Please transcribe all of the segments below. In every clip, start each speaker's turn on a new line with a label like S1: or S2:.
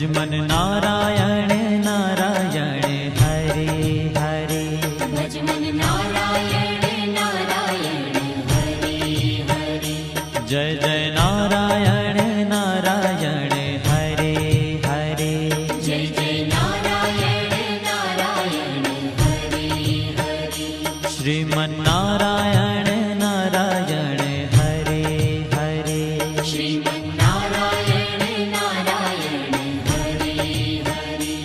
S1: मन नारायण नारायण हरे हरे।
S2: भज मन नारायण नारायण हरे हरे।
S1: जय जय नारायण नारायण हरे हरे।
S2: जय जय नारायण नारायण हरे हरे।
S1: श्रीमन नारायण नारायण हरे हरे।
S2: श्रीमन नारायण नारायण हरे हरे।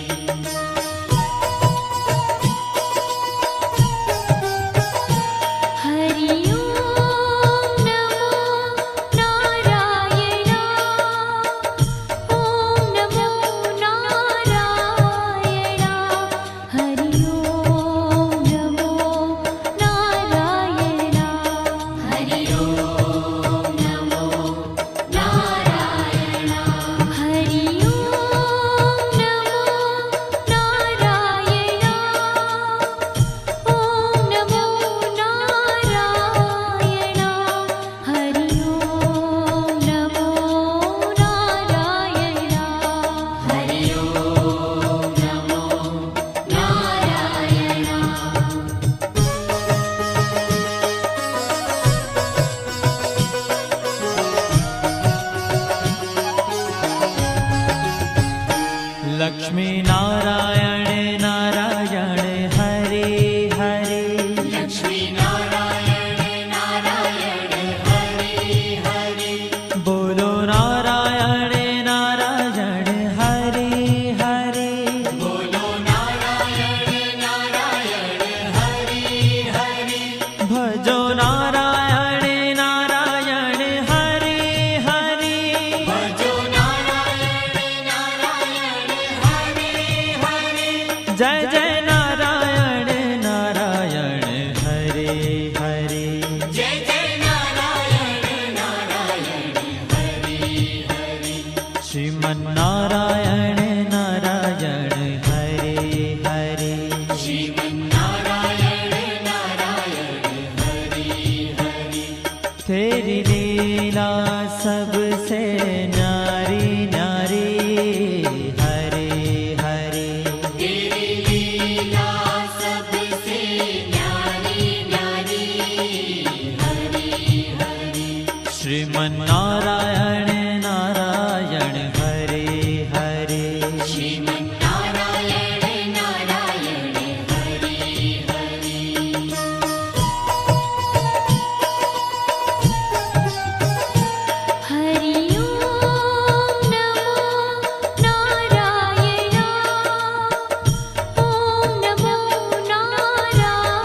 S2: हरि ओम नमो नारायण। ओम नमो नारायण। हरि ओम नमो नारायण। हरि ओम नमो नारायण। हरि ओम नमो नारायण। ओम नमो नारायण। हरि ओम नमो नारायण। हरि ओम नमो नारायण।
S1: लक्ष्मी नारायण नारायण हरे हरे।
S2: लक्ष्मी नारायण नारायण हरे हरे।
S1: बोलो नारायण नारायण हरे हरे।
S2: बोलो नारायण नारायण हरे हरे।
S1: भजो नारायण नारायण हरे हरे।
S2: भजो नारायण नारायण हरे हरे।
S1: जय जय नारायण नारायण हरे हरे।
S2: जय जय नारायण नारायण हरे हरे।
S1: श्रीमन नारायण नारायण हरे हरे।
S2: श्रीमन नारायण नारायण हरे हरे।
S1: तेरी लीला सबसे न्यारी न्यारी हरे हरे।
S2: तेरी लीला सबसे न्यारी न्यारी हरे हरे।
S1: श्रीमन नारायण नारायण हरे हरे।
S2: श्रीमन नारायण नारायण हरे हरे। हरि ओम नमो नारायण। ओम नमो नारायण।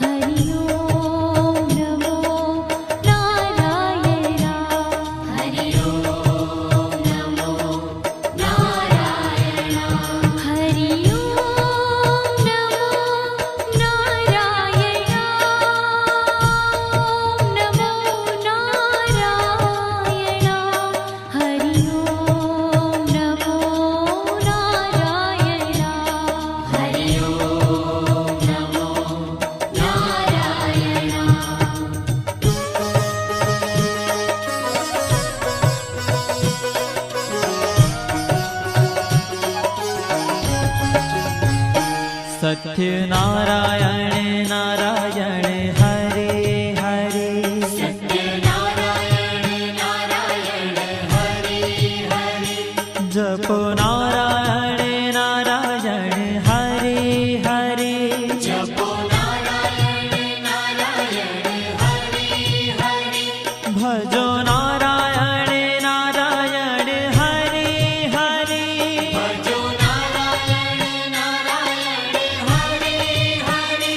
S2: हरि ओम नमो नारायण। हरि ओम नमो नारायण। हरि ओम नमो नारायण। ओम नमो नारायण। हरि ओम नमो नारायण। हरि ओम नमो
S1: सत्य नारायण नारायण हरे हरे।
S2: सत्य नारायण नारायण हरे हरे।
S1: जपो नारायण नारायण हरे हरे।
S2: जपो नारायण नारायण हरे हरे।
S1: भजो नारायण नारायण हरे हरे।
S2: भजो नारायण नारायण हरे हरे।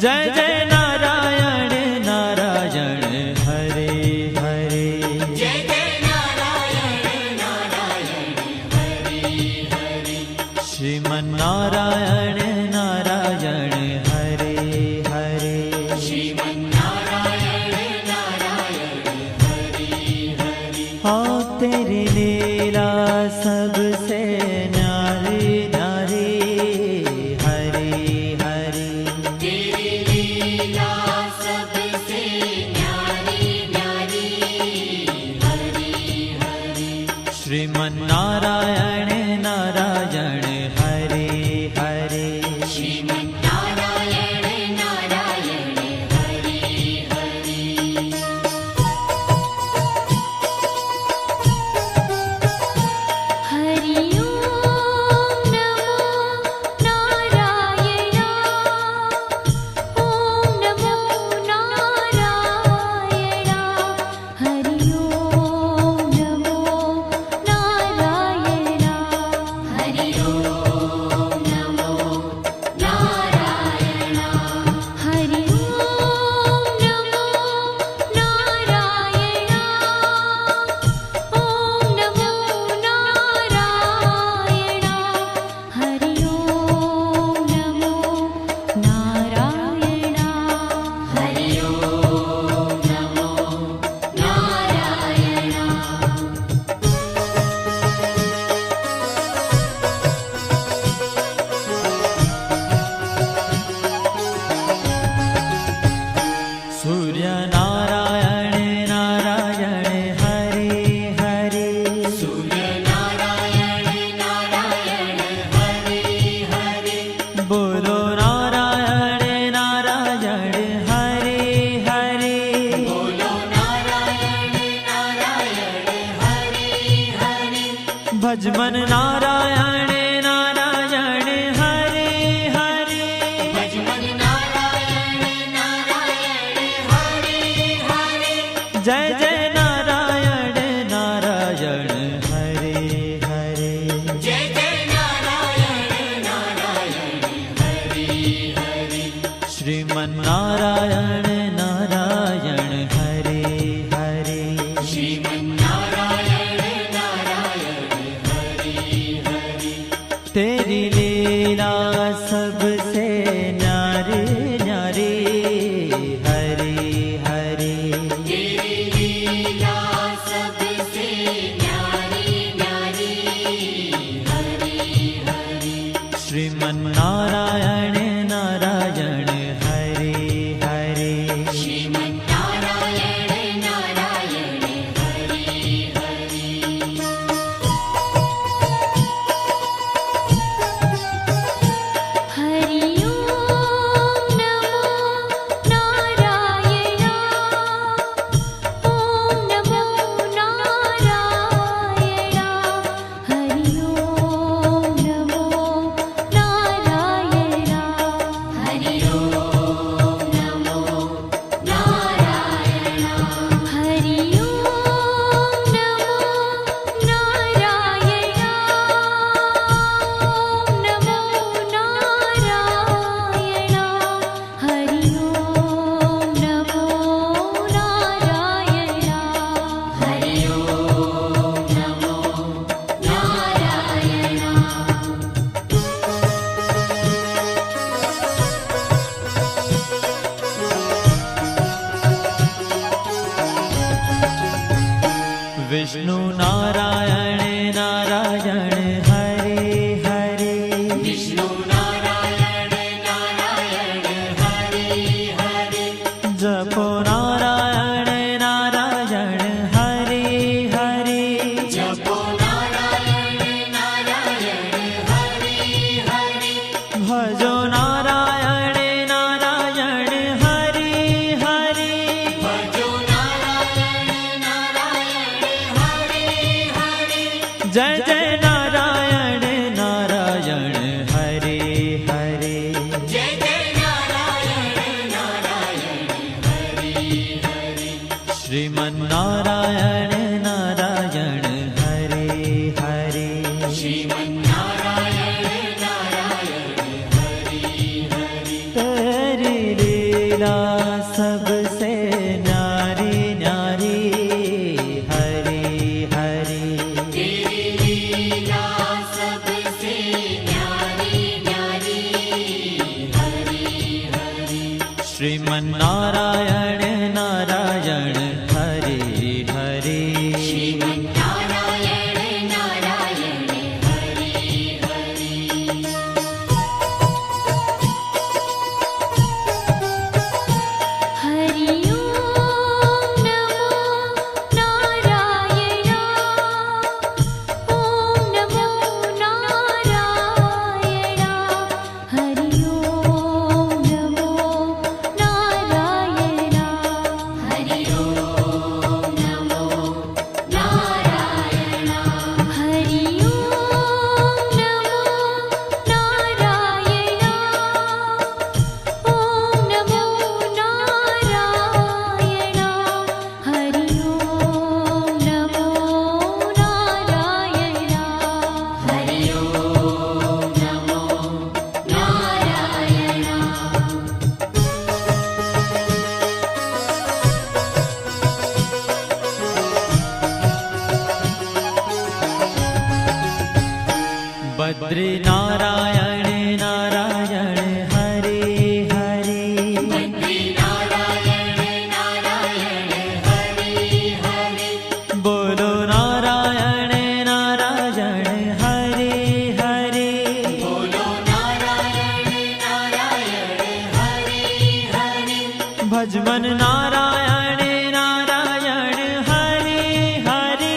S1: जय जय नारायण नारायण हरे हरे।
S2: जय जय नारायण नारायण हरे हरे।
S1: श्रीमन नारायण नारायण हरे हरे।
S2: श्रीमन नारायण नारायण हरे हरे।
S1: हाँ तेरी लीला सबसे न्यारी न्यारी हरे हरे।
S2: तेरी लीला सबसे न्यारी न्यारी हरे हरे।
S1: श्री श्रीमन्नारायण नारायण हरे हरे
S2: श्रीमन्नारायण नारायण हरि हरि
S3: हरि ओम नमो नारायण ओम नमो नारायण हरि ओम नमो नारायण
S2: हरि ओम नमो नारायण
S3: हरि ओम नमो नारायण ओम नमो नारायण हरि ओम नमो नारायण
S2: हरि ओम नमो नारायण
S1: सूर्य नारायण नारायण हरे हरे
S2: सूर्य नारायण नारायण हरि हरि
S1: बोलो नारायण नारायण हरे हरे
S2: बोलो नारायण नारायण हरि हरि
S1: भजमन नारायण नारायण हरे हरे
S2: भजमन नारायण नारायण हरि हरि
S1: जय जय नारायण नारायण हरे हरे
S2: जय जय नारायण नारायण हरि हरि
S1: श्रीमन्नारायण नारायण हरे हरे
S2: श्रीमन्नारायण नारायण हरि हरि
S1: तेरी लीला सबसे न्यारी न्यारी हरे हरे
S2: तेरी लीला सबसे न्यारी न्यारी हरि हरि
S1: श्रीमन्नारायण नारायण हरे हरे
S2: श्रीमन्नारायण नारायण हरि हरि
S3: हरि ओम नमो नारायण ओम नमो नारायण हरि ओम नमो नारायण
S2: हरि ओम नमो नारायण
S3: हरि ओम नमो नारायण ओम नमो नारायण हरि ओम नमो नारायण
S2: हरि ओम नमो नारायण
S1: विष्णु नारायण नारायण हरे हरे
S2: विष्णु नारायण नारायण हरि हरि
S1: जपो नारायण नारायण हरे हरे
S2: जपो नारायण नारायण हरि हरि
S1: भजो नारायण नारायण हरे हरे
S2: भजो नारायण नारायण हरि हरि
S1: जय जय नारायण नारायण हरे हरे
S2: जय जय नारायण नारायण हरि हरि
S1: श्रीमन्नारायण नारायण हरे हरे
S2: श्रीमन्नारायण नारायण हरि हरि
S1: तेरी लीला सबसे न्यारी न्यारी हरे हरे
S2: तेरी लीला सबसे न्यारी न्यारी हरि हरि
S1: श्रीमन्नारायण नारायण हरे हरे बद्री नारायण नारायण हरे हरे
S2: बद्री नारायण नारायण हरे हरे
S1: बोलो नारायण नारायण हरे हरे
S2: बोलो नारायण नारायण हरे हरे
S1: भजमन नारायण नारायण हरे हरे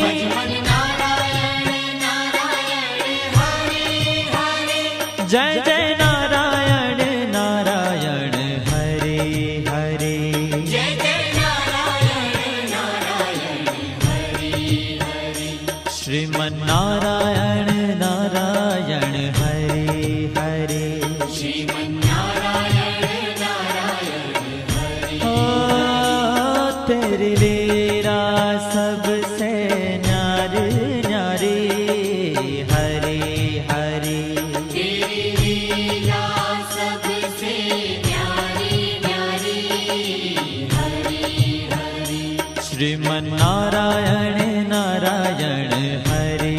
S2: भजमन नारायण नारायण हरे हरे
S1: जय जय नारायण नारायण हरे हरे
S2: जय जय नारायण नारायण हरे हरे
S1: श्रीमन नारायण नारायण हरे हरे
S2: श्रीमन्नारायण नारायण हरे
S1: ओ तेरी लीला सबसे न्यारी न्यारी हरे हरे
S2: तेरी लीला सबसे न्यारी न्यारी हरे हरे
S1: श्रीमन नारायण नारायण हरे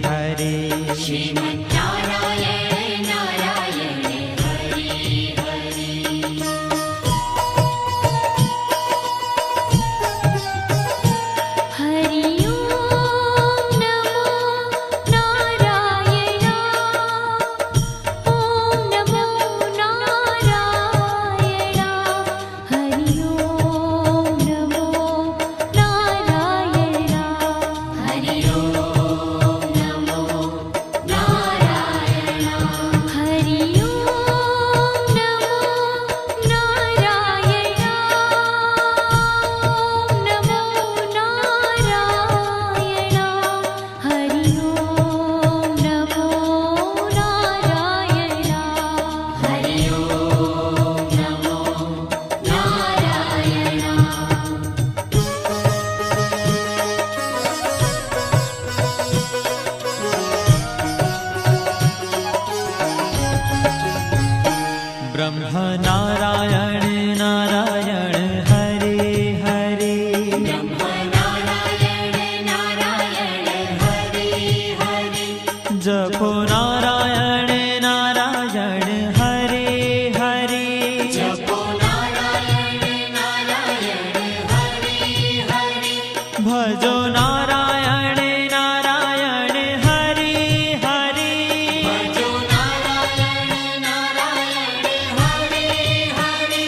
S1: हरे
S2: श्रीमन्नारायण नारायण हरे हरे
S3: हरि ओम नमो नारायण ओम नमो नारायण हरि ओम नमो नारायण
S2: हरि ओम नमो नारायण
S3: हरि ओम नमो नारायण ओम नमो नारायण हरि ओम नमो नारायण
S2: हरि ओम नमो नारायण
S1: ब्रह्म नारायण नारायण हरे हरे
S2: नारायण नारायण हरे हरे
S1: जपो नारायण नारायण हरे हरे
S2: जपो नारायण नारायण हरे हरे
S1: भजो नारायण नारायण हरे हरे
S2: भजो नारायण नारायण हरे हरे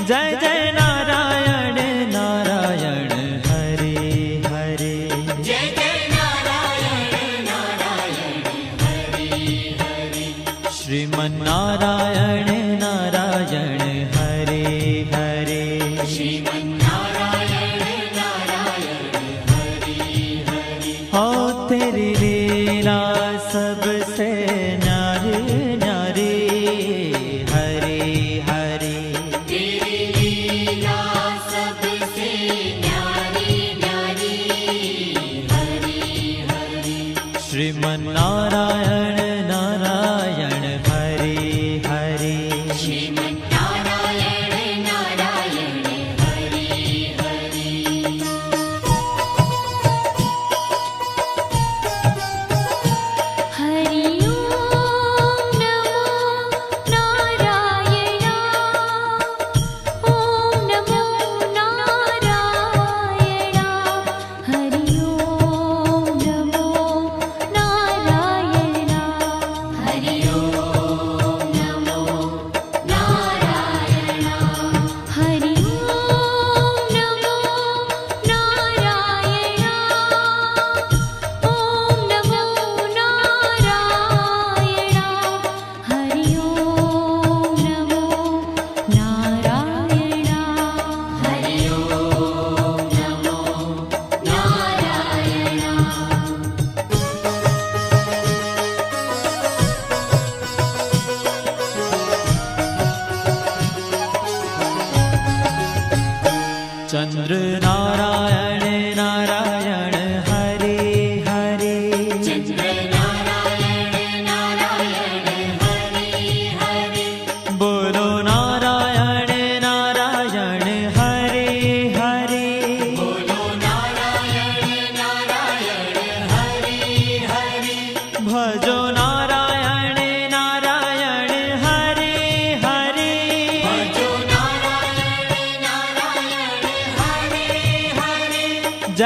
S1: जय जय नारायण नारायण हरे हरे
S2: जय जय नारायण नारायण हरे हरे
S1: श्रीमन नारायण नारायण हरे हरे
S2: श्रीमन्नारायण नारायण हरे हरे
S1: हो तेरी लीला सबसे न्यारी न्यारी हरे हरे
S2: तेरी लीला सबसे न्यारी न्यारी हरे हरे
S1: श्रीमन नारायण नारायण हरे हरे
S2: श्रीमन्नारायण नारायण हरे हरे
S3: हरि ओम नमो नारायण ओम नमो नारायण हरि ओम नमो नारायण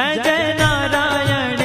S1: जय जय नारायण